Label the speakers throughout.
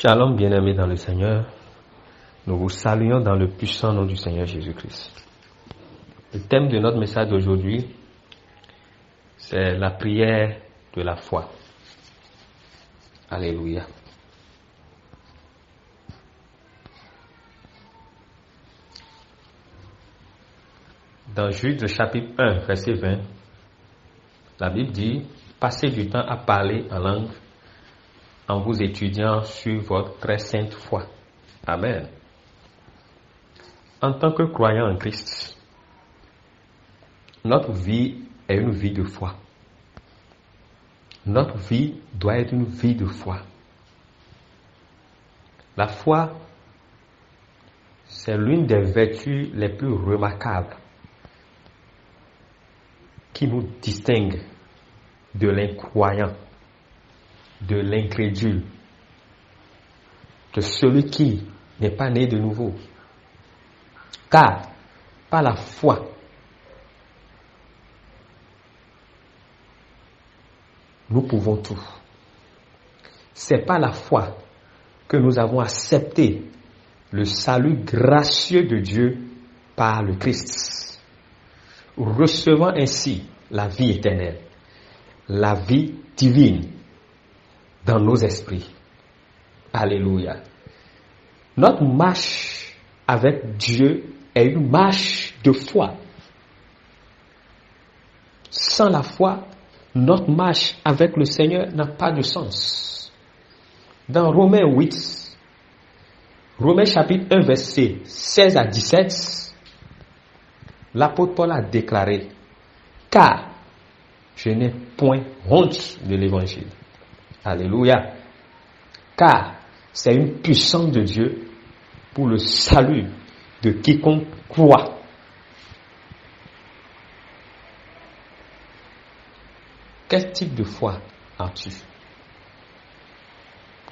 Speaker 1: Shalom, bien-aimés dans le Seigneur. Nous vous saluons dans le puissant nom du Seigneur Jésus-Christ. Le thème de notre message d'aujourd'hui, c'est la prière de la foi. Alléluia. Dans Jude chapitre 1, verset 20, la Bible dit « Passez du temps à parler en langue en vous étudiant sur votre très sainte foi. » Amen. En tant que croyant en Christ, notre vie est une vie de foi. Notre vie doit être une vie de foi. La foi, c'est l'une des vertus les plus remarquables qui nous distingue de l'incroyant, de l'incrédule, de celui qui n'est pas né de nouveau. Car, par la foi, nous pouvons tout. C'est par la foi que nous avons accepté le salut gracieux de Dieu par le Christ, recevant ainsi la vie éternelle, la vie divine dans nos esprits. Alléluia. Notre marche avec Dieu est une marche de foi. Sans la foi, notre marche avec le Seigneur n'a pas de sens. Dans Romains 8, Romains chapitre 1, verset 16 à 17, l'apôtre Paul a déclaré « Car je n'ai point honte de l'évangile. » Alléluia. Car c'est une puissance de Dieu pour le salut de quiconque croit. Quel type de foi as-tu?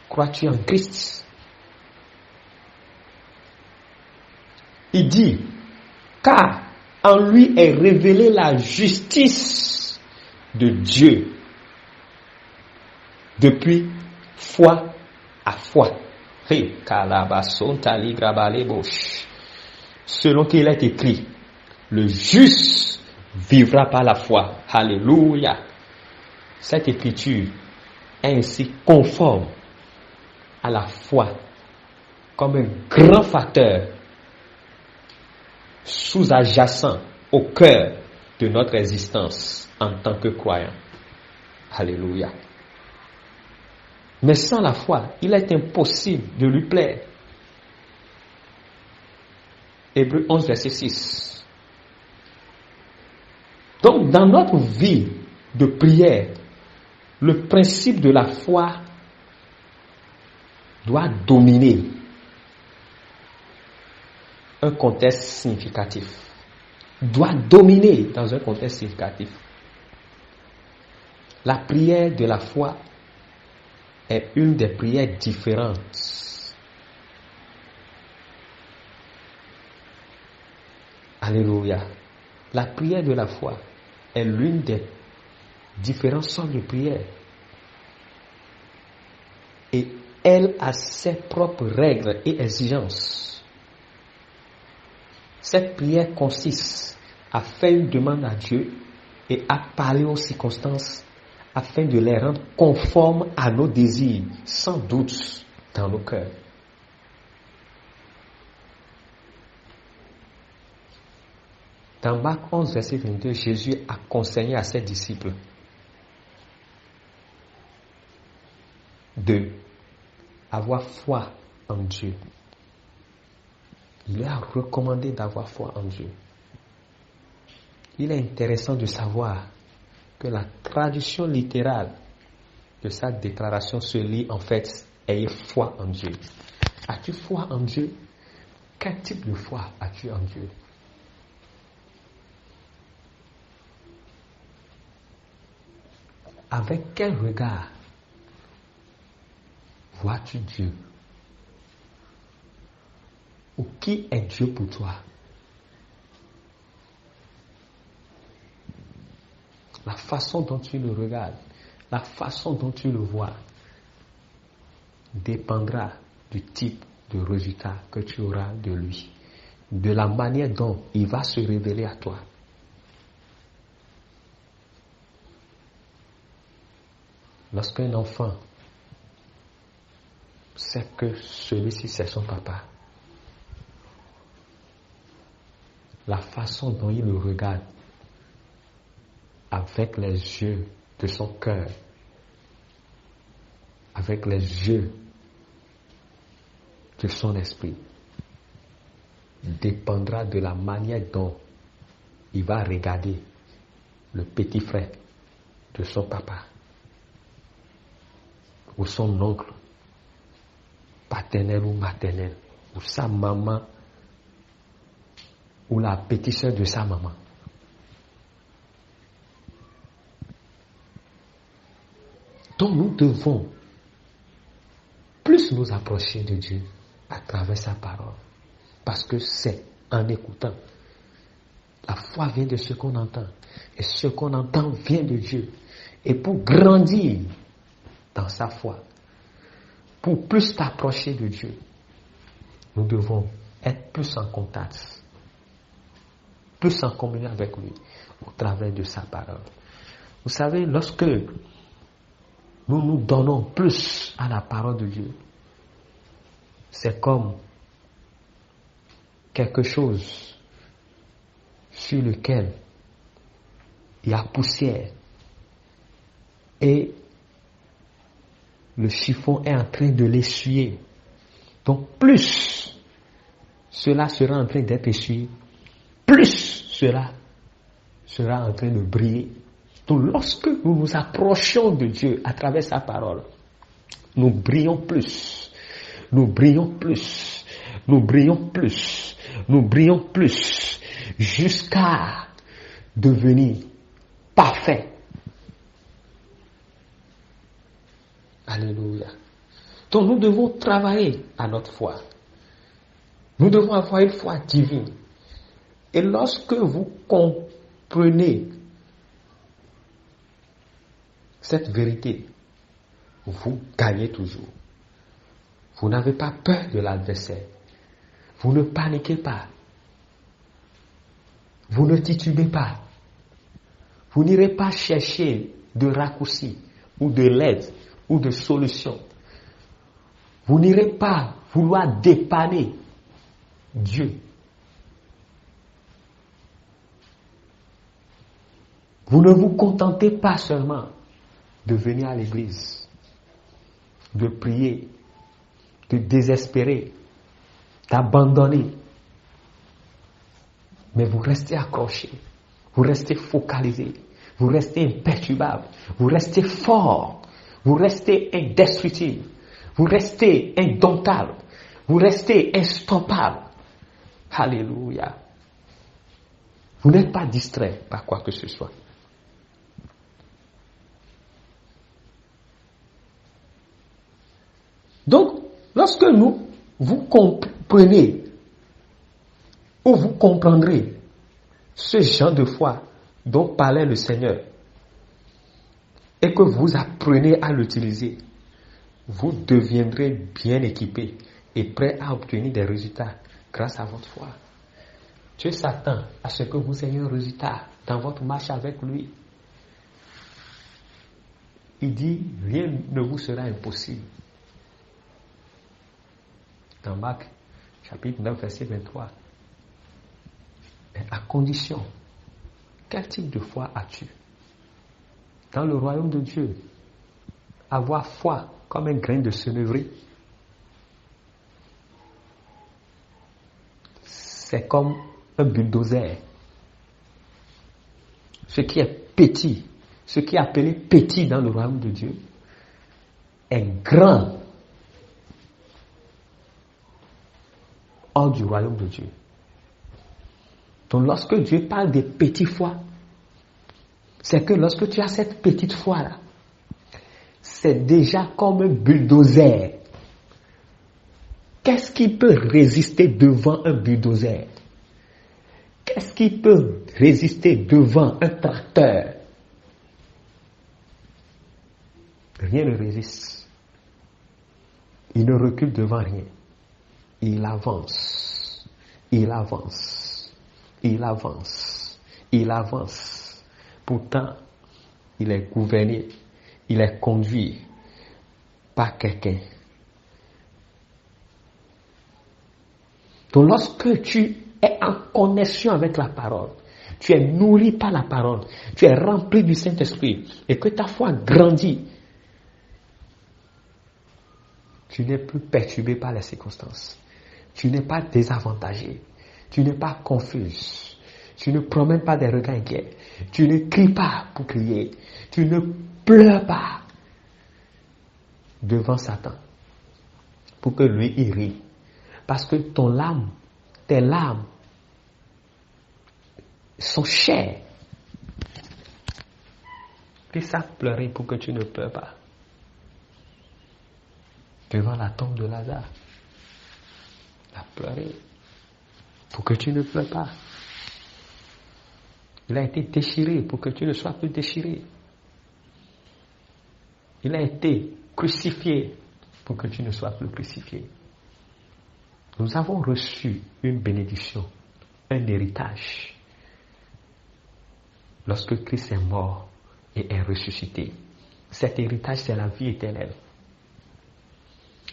Speaker 1: Crois-tu en Christ? Il dit, car en lui est révélée la justice de Dieu depuis foi à foi. Selon qu'il est écrit, le juste vivra par la foi. Alléluia. Cette écriture est ainsi conforme à la foi comme un grand facteur sous-adjacent au cœur de notre existence en tant que croyant. Alléluia. Mais sans la foi, il est impossible de lui plaire. Hébreux 11, verset 6. Donc, dans notre vie de prière, le principe de la foi doit dominer un contexte significatif. Doit dominer dans un contexte significatif. La prière de la foi est une des prières différentes. Alléluia. La prière de la foi est l'une des différentes sortes de prières. Et elle a ses propres règles et exigences. Cette prière consiste à faire une demande à Dieu et à parler aux circonstances afin de les rendre conformes à nos désirs, sans doute dans nos cœurs. Dans Marc 11, verset 22, Jésus a conseillé à ses disciples de avoir foi en Dieu. Il a recommandé d'avoir foi en Dieu. Il est intéressant de savoir que la traduction littérale de sa déclaration se lit en fait « ayez foi en Dieu ». As-tu foi en Dieu? Quel type de foi as-tu en Dieu? Avec quel regard vois-tu Dieu? Ou qui est Dieu pour toi? La façon dont tu le regardes, la façon dont tu le vois, dépendra du type de résultat que tu auras de lui, de la manière dont il va se révéler à toi. Lorsqu'un enfant sait que celui-ci c'est son papa, la façon dont il le regarde avec les yeux de son cœur, avec les yeux de son esprit, dépendra de la manière dont il va regarder le petit frère de son papa ou son oncle paternel ou maternel ou sa maman ou la petite sœur de sa maman. Donc nous devons plus nous approcher de Dieu à travers sa parole. Parce que c'est en écoutant. La foi vient de ce qu'on entend. Et ce qu'on entend vient de Dieu. Et pour grandir dans sa foi, pour plus t'approcher de Dieu, nous devons être plus en contact, plus en communion avec lui, au travers de sa parole. Vous savez, lorsque nous nous donnons plus à la parole de Dieu, c'est comme quelque chose sur lequel il y a poussière et le chiffon est en train de l'essuyer. Donc plus cela sera en train d'être essuyé, plus cela sera en train de briller. Donc lorsque nous nous approchons de Dieu à travers sa parole, nous brillons plus, nous brillons plus, nous brillons plus, nous brillons plus, jusqu'à devenir parfait. Alléluia. Donc nous devons travailler à notre foi. Nous devons avoir une foi divine. Et lorsque vous comprenez cette vérité, vous gagnez toujours. Vous n'avez pas peur de l'adversaire. Vous ne paniquez pas. Vous ne titubez pas. Vous n'irez pas chercher de raccourcis ou de l'aide ou de solution. Vous n'irez pas vouloir dépanner Dieu. Vous ne vous contentez pas seulement de venir à l'église, de prier, de désespérer, d'abandonner. Mais vous restez accroché, vous restez focalisé, vous restez imperturbable, vous restez fort, vous restez indestructible, vous restez indomptable, vous restez instoppable. Alléluia. Vous n'êtes pas distrait par quoi que ce soit. Donc, lorsque vous comprenez ou vous comprendrez ce genre de foi dont parlait le Seigneur et que vous apprenez à l'utiliser, vous deviendrez bien équipé et prêt à obtenir des résultats grâce à votre foi. Dieu s'attend à ce que vous ayez un résultat dans votre marche avec lui. Il dit, rien ne vous sera impossible. Dans Marc, chapitre 9, verset 23. À condition, quel type de foi as-tu? Dans le royaume de Dieu, avoir foi comme un grain de sénévé, c'est comme un bulldozer. Ce qui est petit, ce qui est appelé petit dans le royaume de Dieu, est grand hors du royaume de Dieu. Donc lorsque Dieu parle des petites foi, c'est que lorsque tu as cette petite foi-là, c'est déjà comme un bulldozer. Qu'est-ce qui peut résister devant un bulldozer? Qu'est-ce qui peut résister devant un tracteur? Rien ne résiste. Il ne recule devant rien. Il avance. Il avance. Il avance. Il avance. Pourtant, il est gouverné. Il est conduit par quelqu'un. Donc lorsque tu es en connexion avec la parole, tu es nourri par la parole, tu es rempli du Saint-Esprit et que ta foi grandit, tu n'es plus perturbé par les circonstances. Tu n'es pas désavantagé. Tu n'es pas confus. Tu ne promènes pas des regards inquiets. Tu ne cries pas pour crier. Tu ne pleures pas devant Satan pour que lui il rie. Parce que tes larmes sont chères. Ils savent pleurer pour que tu ne pleures pas. Devant la tombe de Lazare, il a pleuré pour que tu ne pleures pas. Il a été déchiré pour que tu ne sois plus déchiré. Il a été crucifié pour que tu ne sois plus crucifié. Nous avons reçu une bénédiction, un héritage. Lorsque Christ est mort et est ressuscité, cet héritage, c'est la vie éternelle.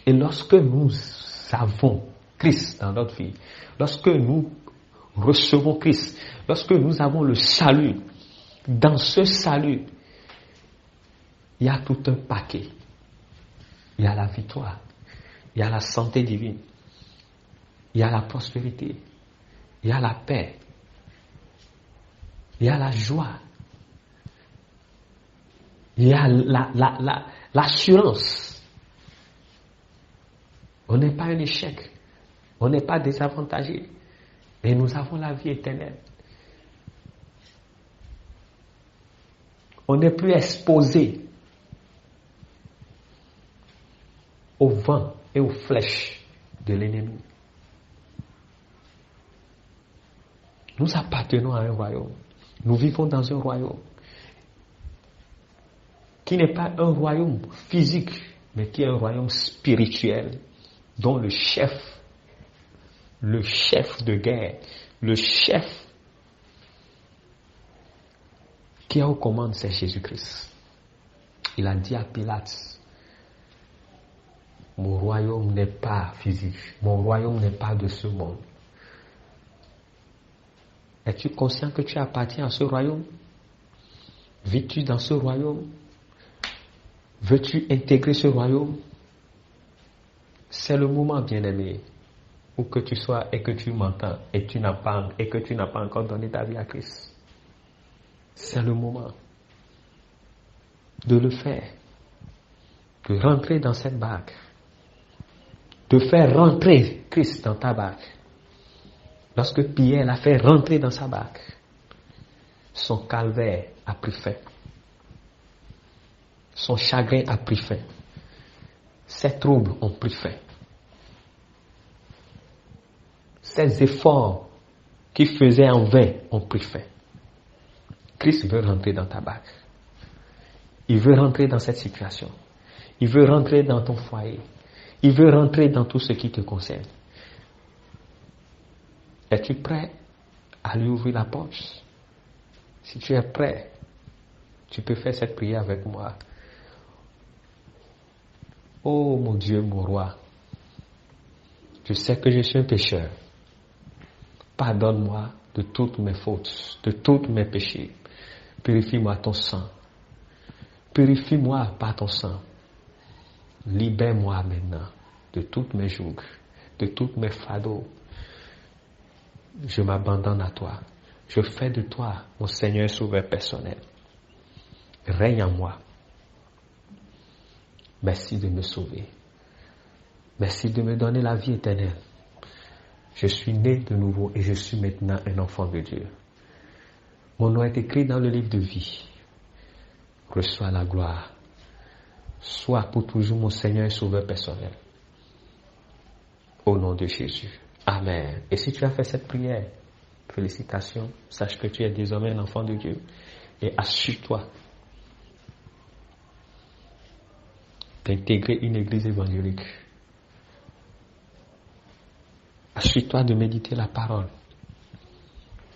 Speaker 1: Et lorsque nous avons Christ dans notre vie, lorsque nous recevons Christ, lorsque nous avons le salut, dans ce salut, il y a tout un paquet. Il y a la victoire, il y a la santé divine, il y a la prospérité, il y a la paix, il y a la joie, il y a l'assurance. On n'est pas un échec. On n'est pas désavantagé. Et nous avons la vie éternelle. On n'est plus exposé au vent et aux flèches de l'ennemi. Nous appartenons à un royaume. Nous vivons dans un royaume qui n'est pas un royaume physique, mais qui est un royaume spirituel, dont le chef de guerre, le chef qui est aux commandes, c'est Jésus-Christ. Il a dit à Pilate, mon royaume n'est pas physique, mon royaume n'est pas de ce monde. Es-tu conscient que tu appartiens à ce royaume? Vis-tu dans ce royaume? Veux-tu intégrer ce royaume? C'est le moment, bien-aimé, où que tu sois et que tu m'entends et que tu n'as pas encore donné ta vie à Christ. C'est le moment de le faire, de rentrer dans cette barque, de faire rentrer Christ dans ta barque. Lorsque Pierre l'a fait rentrer dans sa barque, son calvaire a pris fin. Son chagrin a pris fin. Ses troubles ont pris fin. Ses efforts qu'il faisait en vain ont pris fin. Christ veut rentrer dans ta barque. Il veut rentrer dans cette situation. Il veut rentrer dans ton foyer. Il veut rentrer dans tout ce qui te concerne. Es-tu prêt à lui ouvrir la porte? Si tu es prêt, tu peux faire cette prière avec moi. Oh mon Dieu, mon roi, je sais que je suis un pécheur. Pardonne-moi de toutes mes fautes, de tous mes péchés. Purifie-moi ton sang. Purifie-moi par ton sang. Libère-moi maintenant de toutes mes jougs, de tous mes fardeaux. Je m'abandonne à toi. Je fais de toi mon Seigneur sauveur personnel. Règne en moi. Merci de me sauver. Merci de me donner la vie éternelle. Je suis né de nouveau et je suis maintenant un enfant de Dieu. Mon nom est écrit dans le livre de vie. Reçois la gloire. Sois pour toujours mon Seigneur et sauveur personnel. Au nom de Jésus. Amen. Et si tu as fait cette prière, félicitations. Sache que tu es désormais un enfant de Dieu. Et assure-toi d'intégrer une église évangélique Assure-toi de méditer la parole.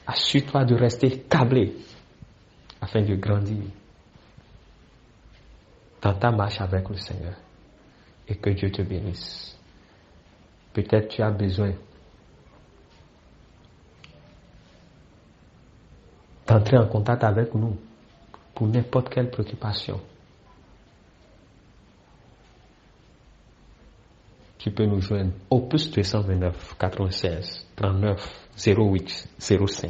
Speaker 1: Assure-toi de rester câblé afin de grandir dans ta marche avec le Seigneur. Et que Dieu te bénisse. Peut-être tu as besoin d'entrer en contact avec nous pour n'importe quelle préoccupation. Tu peux nous joindre au plus 229 96 39 08 05.